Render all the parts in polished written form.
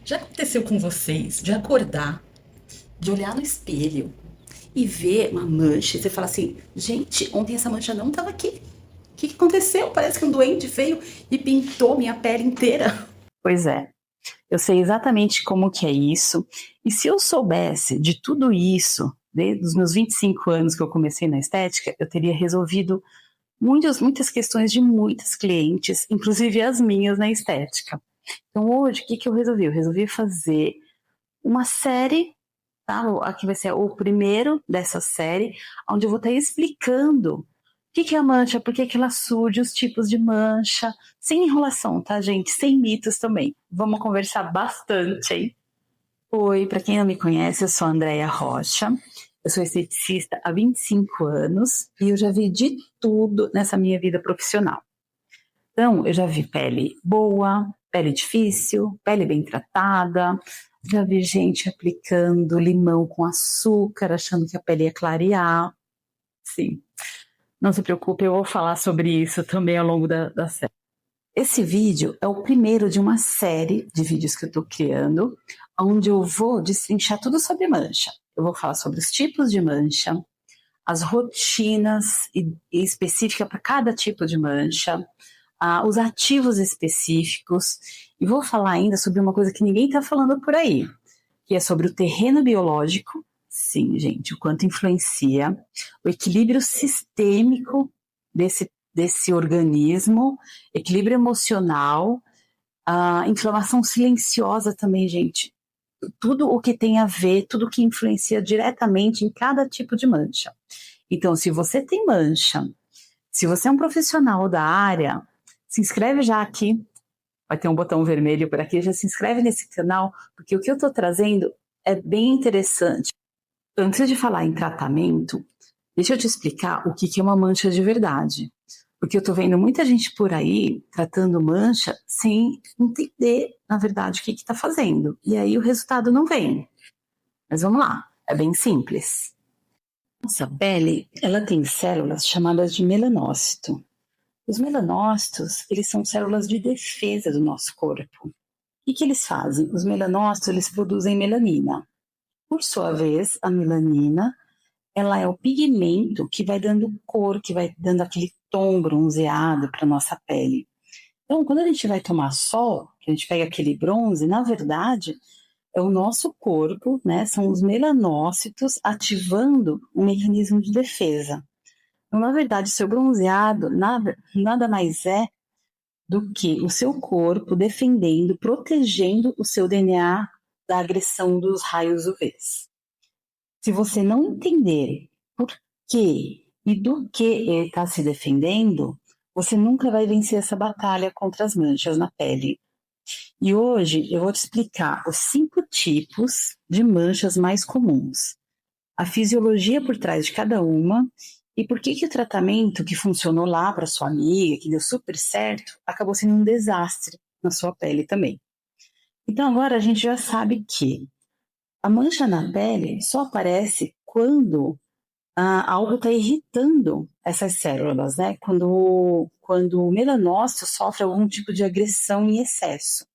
Já aconteceu com vocês de acordar, de olhar no espelho e ver uma mancha e você fala assim: gente, ontem essa mancha não estava aqui. O que aconteceu? Parece que um doente veio e pintou minha pele inteira. Pois é, eu sei exatamente como que é isso. E se eu soubesse de tudo isso, desde os meus 25 anos que eu comecei na estética, eu teria resolvido muitas questões de muitas clientes, inclusive as minhas na estética. Então hoje, o que que eu resolvi? Eu resolvi fazer uma série, tá? Aqui vai ser o primeiro dessa série, onde eu vou estar explicando o que que é a mancha, por que que ela surge, os tipos de mancha, sem enrolação, tá, gente? Sem mitos também. Vamos conversar bastante, hein? Oi, para quem não me conhece, eu sou a Andréia Rocha. Eu sou esteticista há 25 anos e eu já vi de tudo nessa minha vida profissional. Então, eu já vi pele boa, pele difícil, pele bem tratada, já vi gente aplicando limão com açúcar, achando que a pele ia clarear. Sim, não se preocupe, eu vou falar sobre isso também ao longo da série. Esse vídeo é o primeiro de uma série de vídeos que eu estou criando, onde eu vou destrinchar tudo sobre mancha. Eu vou falar sobre os tipos de mancha, as rotinas específicas para cada tipo de mancha, os ativos específicos, e vou falar ainda sobre uma coisa que ninguém está falando por aí, que é sobre o terreno biológico. Sim, gente, o quanto influencia o equilíbrio sistêmico desse organismo, equilíbrio emocional, a inflamação silenciosa também, gente. Tudo o que tem a ver, tudo que influencia diretamente em cada tipo de mancha. Então, se você tem mancha, se você é um profissional da área, se inscreve já aqui, vai ter um botão vermelho por aqui, já se inscreve nesse canal, porque o que eu estou trazendo é bem interessante. Antes de falar em tratamento, deixa eu te explicar o que é uma mancha de verdade. Porque eu estou vendo muita gente por aí tratando mancha sem entender, na verdade, o que está fazendo. E aí o resultado não vem. Mas vamos lá, é bem simples. Nossa pele, ela tem células chamadas de melanócito. Os melanócitos, eles são células de defesa do nosso corpo. O que eles fazem? Os melanócitos, eles produzem melanina. Por sua vez, a melanina, ela é o pigmento que vai dando cor, que vai dando aquele tom bronzeado para nossa pele. Então, quando a gente vai tomar sol, que a gente pega aquele bronze, na verdade, é o nosso corpo, né? São os melanócitos ativando um mecanismo de defesa. Então, na verdade, seu bronzeado nada mais é do que o seu corpo defendendo, protegendo o seu DNA da agressão dos raios UVs. Se você não entender por que e do que ele está se defendendo, você nunca vai vencer essa batalha contra as manchas na pele. E hoje eu vou te explicar os 5 tipos de manchas mais comuns, a fisiologia por trás de cada uma e por que o tratamento que funcionou lá para sua amiga, que deu super certo, acabou sendo um desastre na sua pele também. Então agora a gente já sabe que a mancha na pele só aparece quando algo está irritando essas células, né? Quando o melanócito sofre algum tipo de agressão em excesso.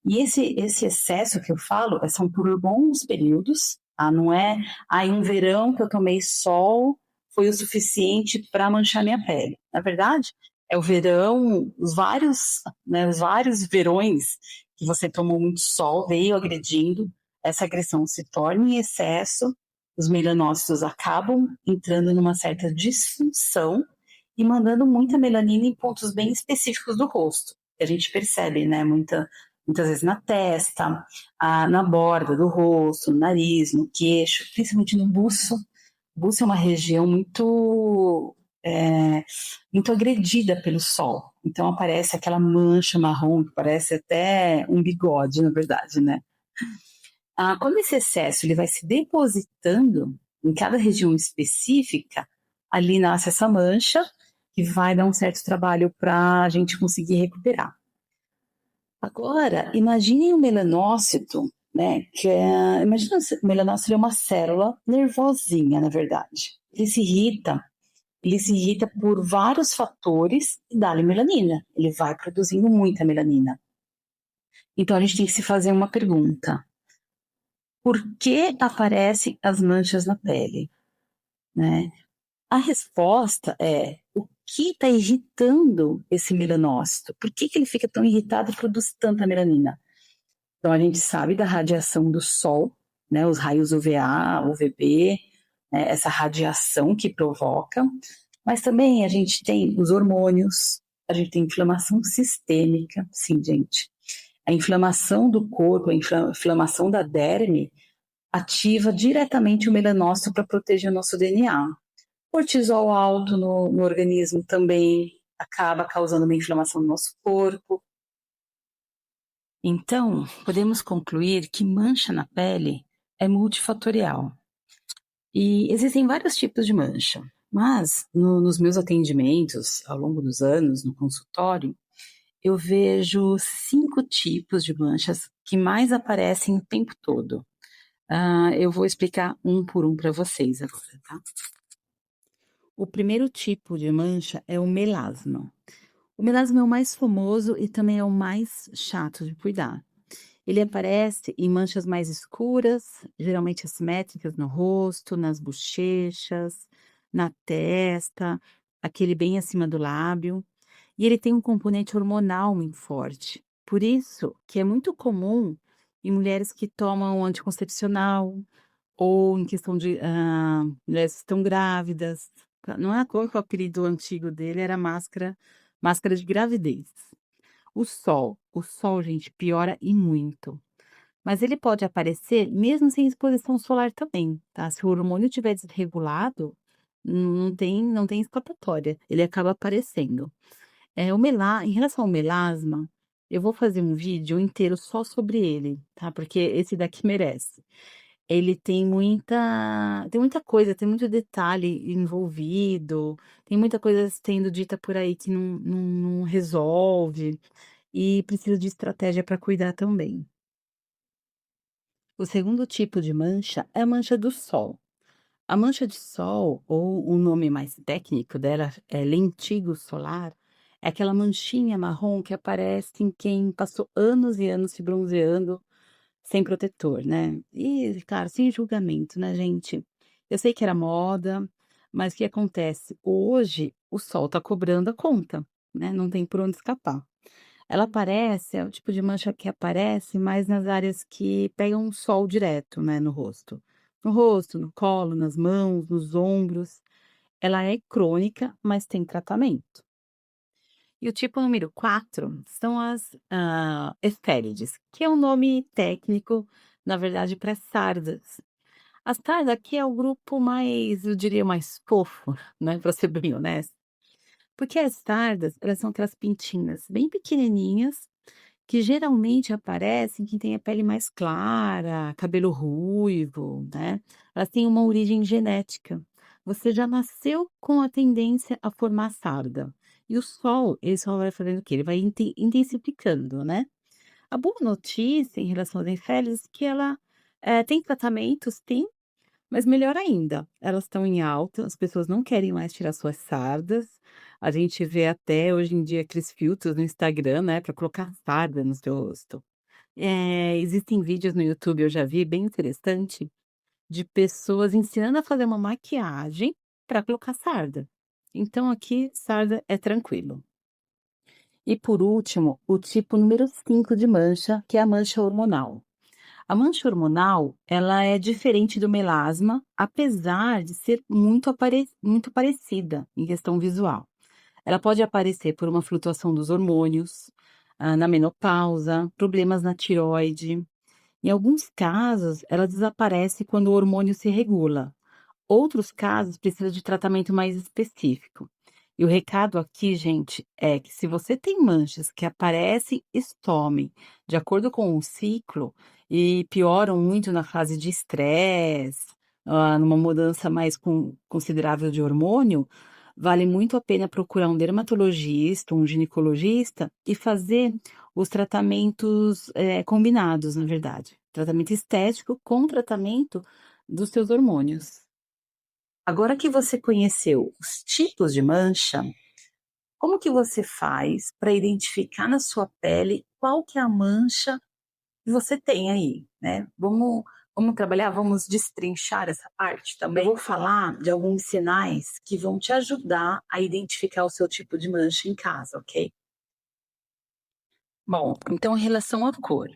E esse excesso que eu falo são por longos períodos, tá? Não é aí um verão que eu tomei sol foi o suficiente para manchar minha pele. Na verdade, é o verão, os vários verões que você tomou muito sol, veio agredindo, essa agressão se torna em excesso, os melanócitos acabam entrando numa certa disfunção e mandando muita melanina em pontos bem específicos do rosto. A gente percebe, né, muitas vezes na testa, na borda do rosto, no nariz, no queixo, principalmente no buço. O buço é uma região muito agredida pelo sol. Então aparece aquela mancha marrom que parece até um bigode, na verdade, né? Quando esse excesso ele vai se depositando em cada região específica, ali nasce essa mancha que vai dar um certo trabalho para a gente conseguir recuperar. Agora, imagine um melanócito, né? Imagina o melanócito é uma célula nervosinha, na verdade. Ele se irrita por vários fatores e dá-lhe melanina. Ele vai produzindo muita melanina. Então a gente tem que se fazer uma pergunta: por que aparecem as manchas na pele, né? A resposta é: o que está irritando esse melanócito? Por que ele fica tão irritado e produz tanta melanina? Então, a gente sabe da radiação do sol, né, os raios UVA, UVB, né, essa radiação que provoca, mas também a gente tem os hormônios, a gente tem inflamação sistêmica, sim, gente. A inflamação do corpo, a inflamação da derme, ativa diretamente o melanócito para proteger o nosso DNA. Cortisol alto no organismo também acaba causando uma inflamação no nosso corpo. Então, podemos concluir que mancha na pele é multifatorial. E existem vários tipos de mancha, mas nos meus atendimentos, ao longo dos anos, no consultório, eu vejo 5 tipos de manchas que mais aparecem o tempo todo. Eu vou explicar um por um para vocês agora, tá? O primeiro tipo de mancha é o melasma. O melasma é o mais famoso e também é o mais chato de cuidar. Ele aparece em manchas mais escuras, geralmente assimétricas no rosto, nas bochechas, na testa, aquele bem acima do lábio. E ele tem um componente hormonal muito forte. Por isso que é muito comum em mulheres que tomam anticoncepcional ou em questão de mulheres que estão grávidas. Não é à toa que o apelido antigo dele era máscara de gravidez. O sol, gente, piora e muito. Mas ele pode aparecer mesmo sem exposição solar também, tá? Se o hormônio estiver desregulado, não tem escapatória, ele acaba aparecendo. Em relação ao melasma, eu vou fazer um vídeo inteiro só sobre ele, tá? Porque esse daqui merece. Ele tem muita coisa, tem muito detalhe envolvido, tem muita coisa sendo dita por aí que não resolve, e precisa de estratégia para cuidar também. O segundo tipo de mancha é a mancha do sol. A mancha de sol, ou o nome mais técnico dela é lentigo solar, é aquela manchinha marrom que aparece em quem passou anos e anos se bronzeando sem protetor, né? E, claro, sem julgamento, né, gente? Eu sei que era moda, mas o que acontece? Hoje o sol tá cobrando a conta, né? Não tem por onde escapar. Ela aparece, é o tipo de mancha que aparece mais nas áreas que pegam o sol direto, né, no rosto. No rosto, no colo, nas mãos, nos ombros. Ela é crônica, mas tem tratamento. E o tipo número 4 são as efêrides, que é um nome técnico, na verdade, para sardas. As sardas aqui é o grupo mais, eu diria, mais fofo, né, para ser bem honesta. Porque as sardas, elas são aquelas pintinhas bem pequenininhas, que geralmente aparecem quem tem a pele mais clara, cabelo ruivo, né? Elas têm uma origem genética. Você já nasceu com a tendência a formar sarda. E o sol, ele só vai fazendo o quê? Ele vai intensificando, né? A boa notícia em relação às enfélides é que ela tem tratamentos, tem, mas melhor ainda, elas estão em alta, as pessoas não querem mais tirar suas sardas. A gente vê até hoje em dia aqueles filtros no Instagram, né, para colocar sarda no seu rosto. Existem vídeos no YouTube, eu já vi, bem interessante, de pessoas ensinando a fazer uma maquiagem para colocar sarda. Então aqui sarda é tranquilo. E por último, o tipo número 5 de mancha, que é a mancha hormonal. A mancha hormonal, ela é diferente do melasma, apesar de ser muito parecida em questão visual. Ela pode aparecer por uma flutuação dos hormônios, na menopausa, problemas na tireoide. Em alguns casos, ela desaparece quando o hormônio se regula. Outros casos precisam de tratamento mais específico. E o recado aqui, gente, é que se você tem manchas que aparecem e somem de acordo com o ciclo e pioram muito na fase de estresse, numa mudança mais considerável de hormônio, vale muito a pena procurar um dermatologista, um ginecologista e fazer os tratamentos combinados, na verdade. Tratamento estético com tratamento dos seus hormônios. Agora que você conheceu os tipos de mancha, como que você faz para identificar na sua pele qual que é a mancha que você tem aí, né? Vamos trabalhar, vamos destrinchar essa parte também. Eu vou falar de alguns sinais que vão te ajudar a identificar o seu tipo de mancha em casa, ok? Bom, então em relação à cor,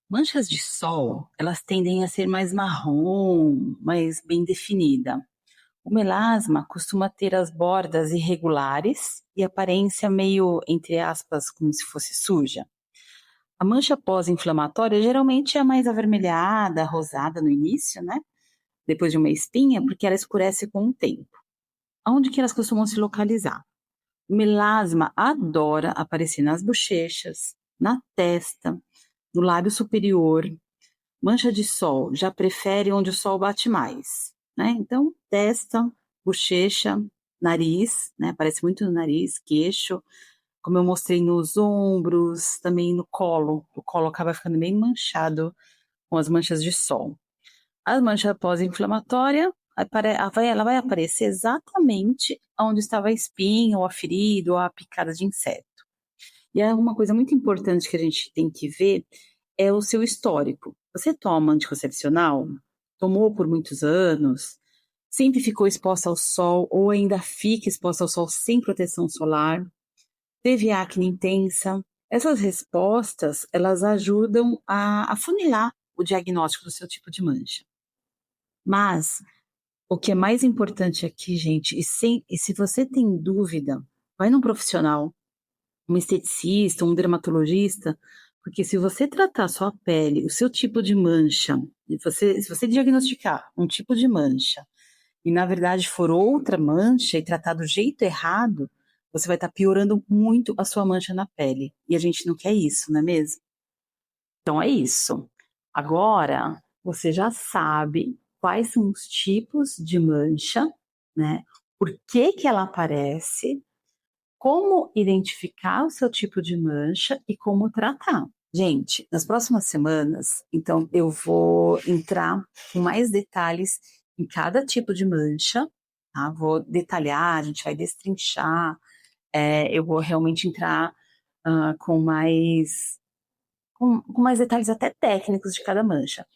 manchas de sol, elas tendem a ser mais marrom, mais bem definida. O melasma costuma ter as bordas irregulares e aparência meio, entre aspas, como se fosse suja. A mancha pós-inflamatória geralmente é mais avermelhada, rosada no início, né? Depois de uma espinha, porque ela escurece com o tempo. Aonde que elas costumam se localizar? O melasma adora aparecer nas bochechas, na testa, no lábio superior. Mancha de sol já prefere onde o sol bate mais, né? Então, testa, bochecha, nariz, né? Aparece muito no nariz, queixo, como eu mostrei nos ombros, também no colo. O colo acaba ficando bem manchado com as manchas de sol. A mancha pós-inflamatória, ela vai aparecer exatamente onde estava a espinha, ou a ferida, ou a picada de inseto. E é uma coisa muito importante que a gente tem que ver é o seu histórico. Você toma anticoncepcional? Tomou por muitos anos? Sempre ficou exposta ao sol ou ainda fica exposta ao sol sem proteção solar? Teve acne intensa? Essas respostas, elas ajudam a afunilar o diagnóstico do seu tipo de mancha. Mas o que é mais importante aqui, gente, e se você tem dúvida, vai num profissional, um esteticista, um dermatologista, porque se você tratar a sua pele, o seu tipo de mancha, se você diagnosticar um tipo de mancha e na verdade for outra mancha e tratar do jeito errado, você vai estar piorando muito a sua mancha na pele. E a gente não quer isso, não é mesmo? Então é isso. Agora você já sabe quais são os tipos de mancha, né? Por que que ela aparece, como identificar o seu tipo de mancha e como tratar. Gente, nas próximas semanas, então eu vou entrar com mais detalhes em cada tipo de mancha, tá? Vou detalhar, a gente vai destrinchar, eu vou realmente entrar com com mais detalhes até técnicos de cada mancha.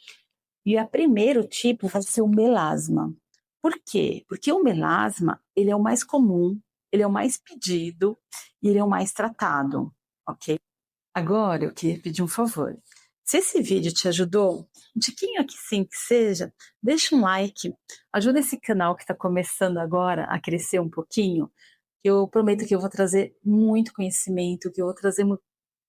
E o primeiro tipo vai ser o melasma. Por quê? Porque o melasma, ele é o mais comum, ele é o mais pedido e ele é o mais tratado, ok? Agora eu queria pedir um favor. Se esse vídeo te ajudou, um tiquinho aqui sim que seja, deixa um like, ajuda esse canal que está começando agora a crescer um pouquinho, que eu prometo que eu vou trazer muito conhecimento, que eu vou trazer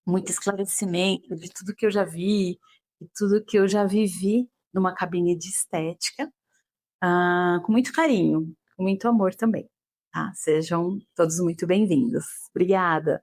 muito esclarecimento de tudo que eu já vi, de tudo que eu já vivi numa cabine de estética, com muito carinho, com muito amor também, tá? Sejam todos muito bem-vindos. Obrigada!